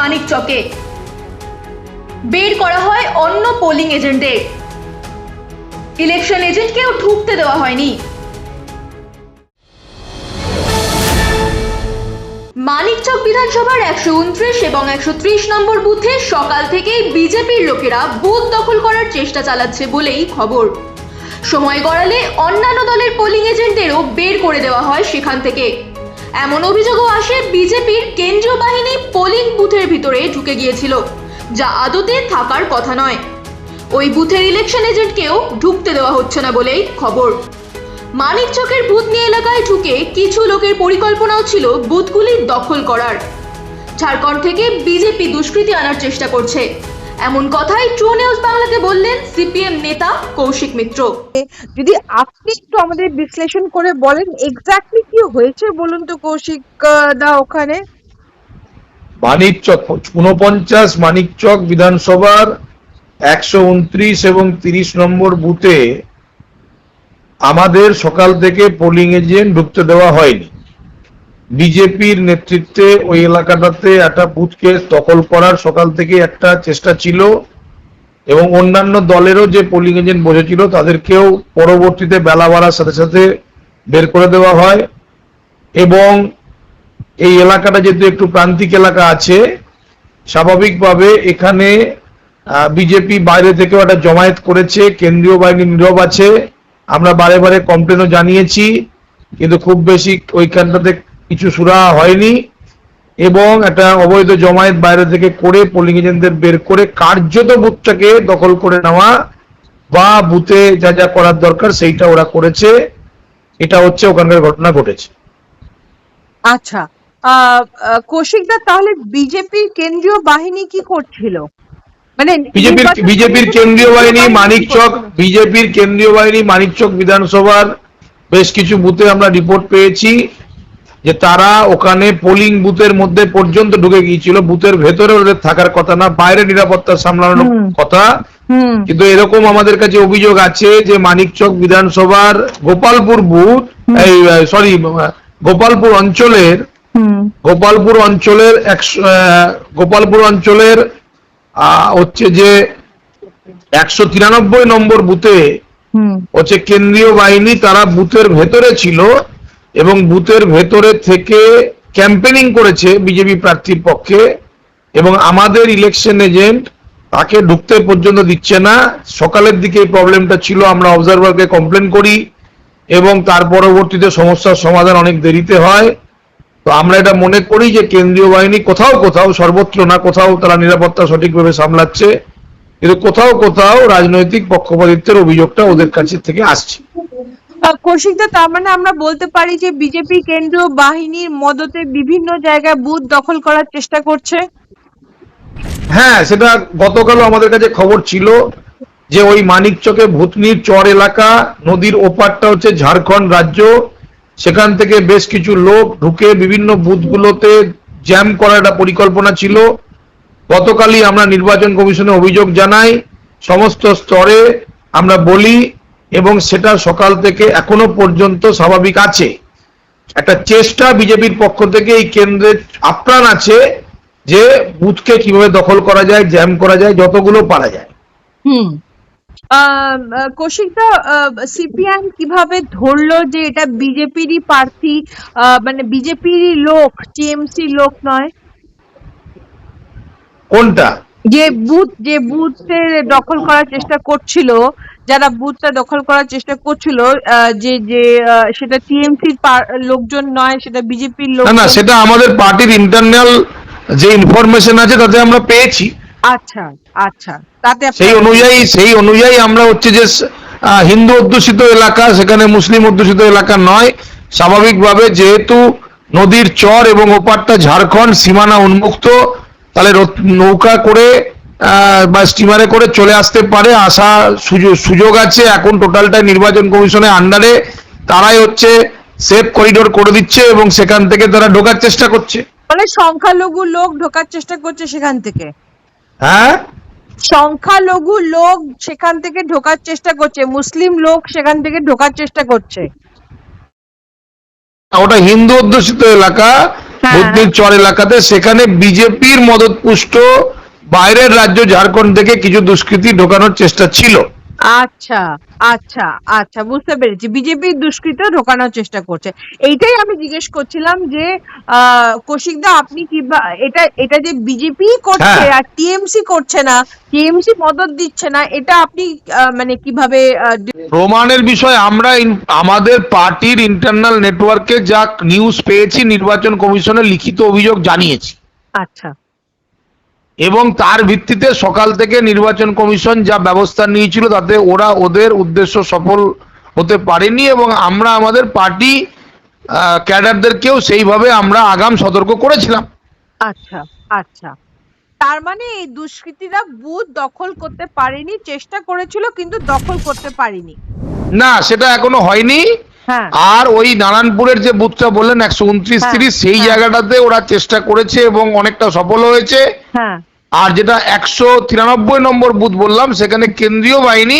মানিকচকে। বের করা হয় অন্য পোলিং এজেন্টদের, ইলেকশন এজেন্টকেও ঢুকতে দেওয়া হয়নি। মানিকচক বিধানসভার 129 এবং 130 নম্বর বুথে সকাল থেকেই বিজেপির লোকেরা বুথ দখল করার চেষ্টা চালাচ্ছে বলেই খবর। সময় গড়ালে অন্যান্য দলের পোলিং এজেন্টদেরও বের করে দেওয়া হয় সেখান থেকে। এমন অভিযোগও আসে বিজেপির কেন্দ্রীয় বাহিনী পোলিং বুথের ভিতরে ঢুকে গিয়েছিল, যা আদতে থাকার কথা নয়। ওই বুথের ইলেকশন এজেন্টকেও ঢুকতে দেওয়া হচ্ছে না বলেই খবর। মানিকচকের বুথনি এলাকায় ঢুকে কিছু লোকের পরিকল্পনাও ছিল বুথগুলি দখল করার। ঝাড়খণ্ড থেকে বিজেপি দুষ্কৃতী আনার চেষ্টা করছে, এমন কথাই ট্রু নিউজ বাংলাকে বললেন সিপিএম নেতা কৌশিক মিত্র। যদি আপনি একটু আমাদের বিশ্লেষণ করে বলেন এক্স্যাক্টলি কি হয়েছে বলুন তো কৌশিক দা ওখানে। মানিকচক 49 মানিকচক বিধানসভার 129 এবং 30 নম্বর বুথে আমাদের সকাল থেকে পোলিং এজেন্ট ঢুকতে দেওয়া হয়নি। বিজেপির নেতৃত্বে ওই এলাকাটাতে একটা বুথকে দখল করার সকাল থেকে একটা চেষ্টা ছিল, এবং অন্যান্য দলেরও যে পোলিং এজেন্ট বসেছিল তাদেরকেও পরবর্তীতে বেলা বাড়ার সাথে সাথে বের করে দেওয়া হয়। এবং এই এলাকাটা যেহেতু একটু প্রান্তিক এলাকা আছে, স্বাভাবিকভাবে এখানে বিজেপি বাইরে থেকেও একটা জমায়েত করেছে, কেন্দ্রীয় বাহিনী নীরব আছে। আমরা বারে বারে কমপ্লেনও জানিয়েছি, কিন্তু খুব বেশি ওইখানটাতে কিছু সুরাহা হয়নি। এবং একটা অবৈধ জমায়েত বাইরে থেকে করে পোলিং এজেন্টদের বের করে কার্যত বুথটাকে দখল করে নেওয়া বা বুথে যা যা করার দরকার সেইটা ওরা করেছে। এটা হচ্ছে ওখানকার ঘটনা ঘটেছে। আচ্ছা, কৌশিক দা তাহলে বিজেপির কেন্দ্রীয় বাহিনী কি করছিল? মানে বিজেপির কেন্দ্রীয় বাহিনী মানিকচক বিধানসভার বেশ কিছু বুথে আমরা রিপোর্ট পেয়েছি যে তারা ওখানে পোলিং বুথের মধ্যে পর্যন্ত ঢুকে গিয়েছিল। বুথের ভেতরে ওদের থাকার কথা না, বাইরে নিরাপত্তা সামলানোর কথা। কিন্তু এরকম আমাদের কাছে অভিযোগ আছে যে মানিকচক বিধানসভার গোপালপুর বুথ, গোপালপুর অঞ্চলের হচ্ছে যে 193 নম্বর বুথে হচ্ছে কেন্দ্রীয় বাহিনী, তারা বুথের ভেতরে ছিল এবং বুথের ভেতরে থেকে ক্যাম্পেনিং করেছে বিজেপি প্রার্থীর পক্ষে। এবং আমাদের ইলেকশন এজেন্ট তাকে ঢুকতে পর্যন্ত দিচ্ছে না। সকালের দিকে এই প্রবলেমটা ছিল, আমরা অবজারভারকে কমপ্লেন করি এবং তার পরবর্তীতে সমস্যার সমাধান অনেক দেরিতে হয়। তো আমরা এটা মনে করি যে কেন্দ্রীয় বাহিনী কোথাও কোথাও, সর্বত্র না, কোথাও তারা নিরাপত্তা সঠিকভাবে সামলাচ্ছে, কিন্তু কোথাও কোথাও রাজনৈতিক পক্ষপাতিত্বের অভিযোগটা ওদের কাছে থেকে আসছে। কৌশিক দা তার মানে আমরা বলতে পারি যে বিজেপি কেন্দ্রীয় বাহিনীর মদতে বিভিন্ন জায়গায় বুথ দখল করার চেষ্টা করছে। হ্যাঁ, সেটা গতকালও আমাদের কাছে খবর ছিল যে ওই মানিকচকে ভূতনির চর এলাকা, নদীর ওপারটা হচ্ছে ঝাড়খণ্ড রাজ্য, সেখান থেকে বেশ কিছু লোক ঢুকে বিভিন্ন বুথগুলোতে জ্যাম করার একটা পরিকল্পনা ছিল। গতকালই আমরা নির্বাচন কমিশনে অভিযোগ জানাই, সমস্ত স্তরে আমরা বলি, এবং সেটা সকাল থেকে এখনো পর্যন্ত স্বাভাবিক আছে। একটা চেষ্টা বিজেপির পক্ষ থেকে এই কেন্দ্রে আপ্রাণ আছে যে বুথকে কিভাবে দখল করা যায়, জ্যাম করা যায়, যতগুলো পারা যায়। কৌশিক দা, সিপিআইএম কিভাবে ধরলো যে এটা বিজেপিরই প্রার্থী, মানে বিজেপিরই লোক, টিএমসি লোক নয়? কোনটা? যে বুথে দখল করার চেষ্টা করছিল, যারা বুথটা দখল করার চেষ্টা করছিল, যে সেটা টিএমসির লোকজন নয়, সেটা বিজেপির লোক। না, সেটা আমাদের পার্টির ইন্টারনাল যে ইনফরমেশন আছে তাতে আমরা পেয়েছি। আচ্ছা আচ্ছা, তাতে সেই অনুযায়ী আমরা হচ্ছে যে হিন্দু অধ্যুষিত এলাকা, সেখানে মুসলিম অধ্যুষিত এলাকা নয়। স্বাভাবিকভাবে যেহেতু নদীর চর এবং ওপারটা ঝাড়খণ্ড সীমানা উন্মুক্ত, তাহলে নৌকা করে বা স্টিমারে করে চলে আসতে পারে, আসা সুযোগ আছে। এখন টোটালটাই নির্বাচন কমিশনের আন্ডারে, তারাই হচ্ছে সেফ করিডোর করে দিচ্ছে এবং সেখান থেকে তারা ঢোকার চেষ্টা করছে। মানে সংখ্যালঘু লোক ঢোকার চেষ্টা করছে সেখান থেকে। হ্যাঁ, সংখ্যালঘু লোক সেখান থেকে ঢোকার চেষ্টা করছে, মুসলিম লোক সেখান থেকে ঢোকার চেষ্টা করছে। ওটা হিন্দু অধ্যুষিত এলাকা, বুদ্ধনির চর এলাকাতে, সেখানে বিজেপির মদতপুষ্ট বাইরের রাজ্য ঝাড়খণ্ড থেকে কিছু দুষ্কৃতী ঢোকানোর চেষ্টা ছিল। আচ্ছা আচ্ছা আচ্ছা, বুঝতে পেরেছি, বিজেপির দুষ্কৃত ঢোকানোর চেষ্টা করছে। এইটাই আমি জিজ্ঞেস করছিলাম যে কৌশিকদা, আপনি কি এটা এটা যে বিজেপি করছে হ্যাঁ। আর টিএমসি করছে না, টিএমসি মদত দিচ্ছে না, এটা আপনি মানে কিভাবে প্রমাণের বিষয় আমরা আমাদের পার্টির ইন্টারনাল নেটওয়ার্কে যা নিউজ পেয়েছি, নির্বাচন কমিশনের লিখিত অভিযোগ জানিয়েছি আচ্ছা এবং তার ভিত্তিতে সকাল থেকে নির্বাচন কমিশন যা ব্যবস্থা নিয়েছিল তাতে ওরা ওদের উদ্দেশ্য সফল হতে পারেনি এবং আমরা আমাদের পার্টি ক্যাডারদেরকেও সেইভাবে আমরা আগাম সতর্ক করেছিলাম। আচ্ছা আচ্ছা, তার মানে এই দুষ্কৃতীরা বুথ দখল করতে পারেনি, চেষ্টা করেছিল কিন্তু দখল করতে পারেনি। না, সেটা এখনো হয়নি। হ্যাঁ আর ওই নারায়ণপুরের যে বুথটা বললেন 129-30, সেই হ্যাঁ। জায়গাটাতে ওরা চেষ্টা করেছে এবং অনেকটা সফল হয়েছে। হ্যাঁ আর যেটা 193 নম্বর বুথ বললাম, সেখানে কেন্দ্রীয় বাহিনী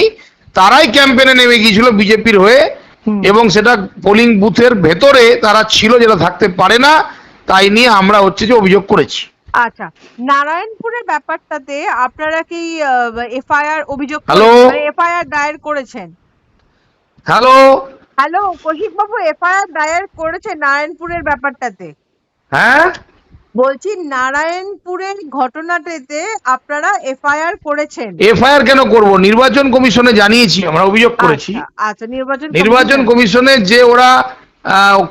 তারাই ক্যাম্পেনে নেমে গিয়েছিল বিজেপির হয়ে এবং সেটা পোলিং বুথের ভেতরে তারা ছিল, যেটা থাকতে পারে না, তাই নিয়ে আমরা হচ্ছে যে অভিযোগ করেছি। আচ্ছা, নারায়ণপুরের ব্যাপারটাতে আপনারা কি এফআইআর অভিযোগ হ্যালো? এফআইআর দায়ের করেছেন? হ্যালো? হ্যালো কৌশিক বাবু, এফআইআর দায়ের করেছেন নারায়ণপুরের ব্যাপারটাতে? হ্যাঁ, বলছি নারায়ণপুরের ঘটনাটাতে আপনারা এফআইআর করেছেন? এফআইআর কেন করব? নির্বাচন কমিশনে জানিয়েছি, আমরা অভিযোগ করেছি। আচ্ছা আচ্ছা, নির্বাচন কমিশনের যে ওরা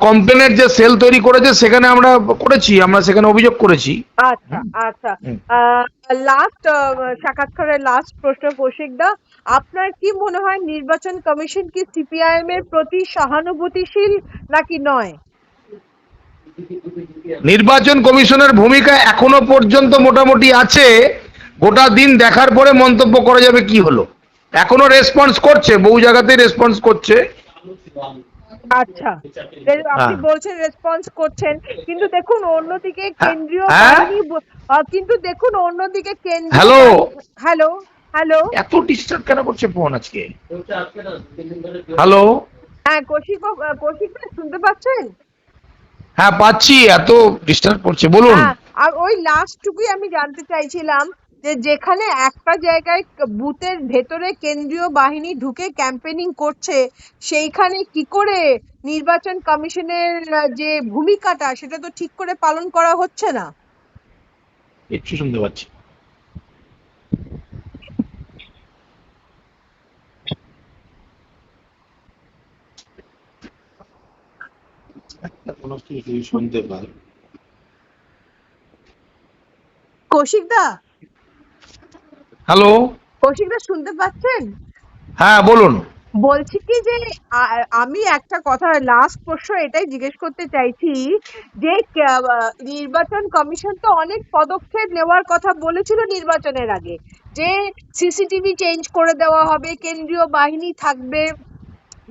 কমপ্লেনের যে সেল তৈরি করেছে সেখানে আমরা করেছি, আমরা সেখানে অভিযোগ করেছি। আচ্ছা আচ্ছা, লাস্ট সাক্ষাৎকারের লাস্ট প্রশ্ন কৌশিক দা, আপনার কি মনে হয় নির্বাচন কমিশন কি সিপিআইএম এর প্রতি সহানুভূতিশীল নাকি নয়? নির্বাচন কমিশনের ভূমিকা এখনো পর্যন্ত মোটামুটি আছে, গোটা দিন দেখার পরে মন্তব্য করা যাবে কি হলো। এখনো রেসপন্স করছে, বহু জায়গাতেই রেসপন্স করছে। আচ্ছা, আপনি বলছেন রেসপন্স করছেন, কিন্তু দেখুন অন্যদিকে কেন্দ্রীয় হ্যাঁ? বাহিনী কিন্তু দেখুন অন্যদিকে কেন্দ্রীয় হ্যালো? হ্যালো হ্যালো, এত ডিস্টার্ব কেন করছে ফোন আজকে? হ্যালো? হ্যাঁ কৌশিক কৌশিক দা, শুনতে পাচ্ছেন? হ্যাঁ পাচ্ছি, এত ডিস্টার্ব করছে, বলুন। হ্যাঁ, আর ওই লাস্টটুকুই আমি জানতে চাইছিলাম যে যেখানে একটা জায়গায় বুথের ভেতরে কেন্দ্রীয় বাহিনী ঢুকে ক্যাম্পেনিং করছে, সেইখানে কি করে নির্বাচন কমিশনের যে ভূমিকাটা সেটা তো ঠিক করে পালন করা হচ্ছে না। একটু শুনতে পাচ্ছি। শুনতে পাই। কৌশিক দা, হ্যালো? কৌশিক দা শুনতে পাচ্ছেন? হ্যাঁ বলুন। বলছি কি যে আমি একটা কথা লাস্ট প্রশ্ন এটাই জিজ্ঞেস করতে চাইছি যে নির্বাচন কমিশন তো অনেক পদক্ষেপ নেওয়ার কথা বলেছিল নির্বাচনের আগে, যে সিসিটিভি চেঞ্জ করে দেওয়া হবে, কেন্দ্রীয় বাহিনী থাকবে,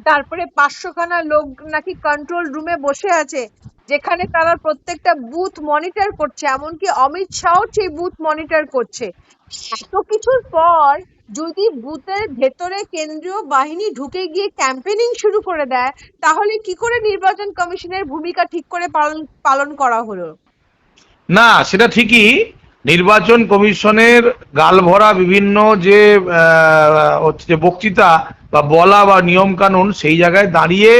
তারপরে 500খানা লোক নাকি কন্ট্রোল রুমে বসে আছে যেখানে তারা প্রত্যেকটা বুথ মনিটর করছে, এমনকি অমিত শাহ সেই বুথ মনিটর করছে। এত কিছুর পর যদি বুথের ভেতরে কেন্দ্রীয় বাহিনী ঢুকে গিয়ে ক্যাম্পেনিং শুরু করে দেয়, তাহলে কি করে নির্বাচন কমিশনের ভূমিকা ঠিক করে পালন করা হলো? না, সেটা ঠিকই। নির্বাচন কমিশনের গালভরা বিভিন্ন যে হচ্ছে যে বক্তৃতা বা বলা বা নিয়ম কানুন, সেই জায়গায় দাঁড়িয়ে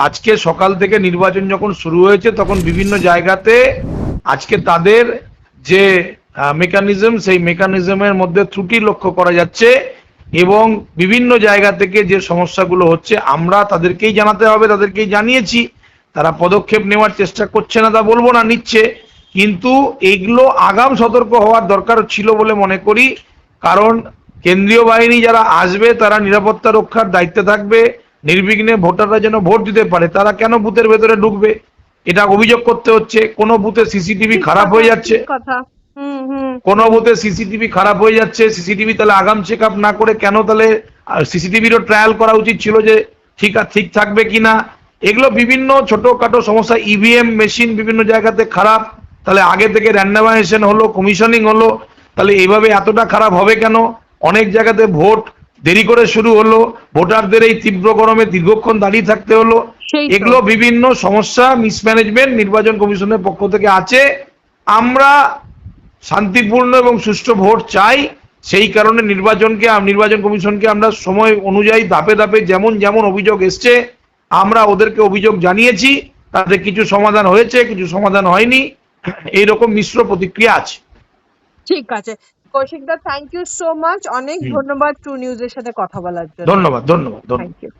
আজকে সকাল থেকে নির্বাচন যখন শুরু হয়েছে তখন বিভিন্ন জায়গাতে আজকে তাদের যে মেকানিজম, সেই মেকানিজমের মধ্যে ত্রুটি লক্ষ্য করা যাচ্ছে এবং বিভিন্ন জায়গা থেকে যে সমস্যাগুলো হচ্ছে আমরা তাদেরকেই জানাতে হবে, তাদেরকেই জানিয়েছি। তারা পদক্ষেপ নেওয়ার চেষ্টা করছে না তা বলবো না, নিচ্ছে, কিন্তু এইগুলো আগাম সতর্ক হওয়ার দরকার ছিল বলে মনে করি। কারণ কেন্দ্রীয় বাহিনী যারা আসবে তারা নিরাপত্তা রক্ষার দায়িত্বে থাকবে, নির্বিঘ্নে ভোটাররা যেন ভোট দিতে পারে। তারা কেন বুথের ভেতরে ঢুকবে, এটা অভিযোগ করতে হচ্ছে। কোনো বুথে সিসিটিভি খারাপ হয়ে যাচ্ছে, কোনো বুথে সিসিটিভি খারাপ হয়ে যাচ্ছে, সিসিটিভি তাহলে আগাম চেক আপ না করে কেন, তাহলে সিসিটিভিরও ট্রায়াল করা উচিত ছিল যে ঠিক থাকবে কিনা। এগুলো বিভিন্ন ছোটখাটো সমস্যা। ইভিএম মেশিন বিভিন্ন জায়গাতে খারাপ, তাহলে আগে থেকে র্যান্ডমাইজেশন হলো, কমিশনিং হলো, তাহলে এইভাবে এতটা খারাপ হবে কেন? অনেক জায়গাতে ভোট দেরি করে শুরু হলো, ভোটারদের এই তীব্র গরমে দীর্ঘক্ষণ দাঁড়িয়ে থাকতে হলো, সেই তো। এগুলো বিভিন্ন সমস্যা, মিসম্যানেজমেন্ট নির্বাচন কমিশনের পক্ষ থেকে আছে। আমরা শান্তিপূর্ণ এবং সুষ্ঠু ভোট চাই, সেই কারণে নির্বাচন কমিশনকে আমরা সময় অনুযায়ী ধাপে ধাপে যেমন যেমন অভিযোগ এসছে আমরা ওদেরকে অভিযোগ জানিয়েছি, তাতে কিছু সমাধান হয়েছে, কিছু সমাধান হয়নি, এইরকম মিশ্র প্রতিক্রিয়া আছে। ঠিক আছে কৌশিক দা, থ্যাংক ইউ সো মাচ, অনেক হুম। ধন্যবাদ ট্রু নিউজের সাথে কথা বলার জন্য। ধন্যবাদ ধন্যবাদ ধন্যবাদ। Thank you.